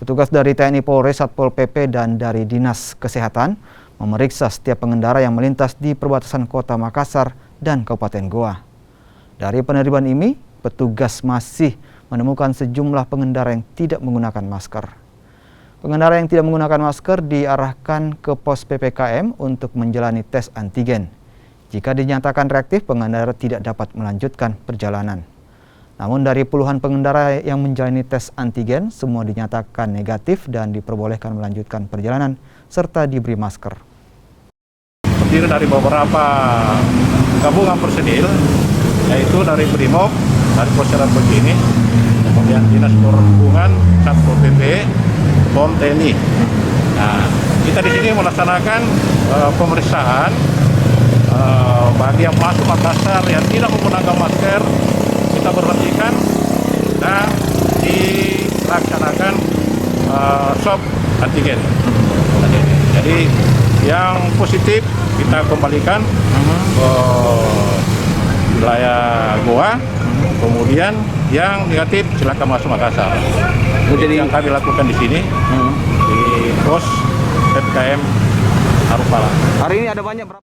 Petugas dari TNI Polres, Satpol PP, dan dari Dinas Kesehatan memeriksa setiap pengendara yang melintas di perbatasan Kota Makassar dan Kabupaten Goa. Dari penerimaan ini, petugas masih menemukan sejumlah pengendara yang tidak menggunakan masker. Pengendara yang tidak menggunakan masker diarahkan ke pos PPKM untuk menjalani tes antigen. Jika dinyatakan reaktif, pengendara tidak dapat melanjutkan perjalanan. Namun dari puluhan pengendara yang menjalani tes antigen, semua dinyatakan negatif dan diperbolehkan melanjutkan perjalanan serta diberi masker. Terdiri dari beberapa gabungan personil, yaitu dari Brimob, dari Posyandu Begini, kemudian Dinas Perhubungan, Satpol PP, POM TNI. Nah, kita di sini melaksanakan pemeriksaan bagi yang masuk Makassar yang tidak menggunakan masker. Kita berhentikan dan dilaksanakan swab antigen. Jadi yang positif kita kembalikan ke wilayah Goa, kemudian yang negatif silakan masuk Makassar. Jadi yang kami lakukan di sini di pos PPKM Harupala. Hari ini ada banyak berapa?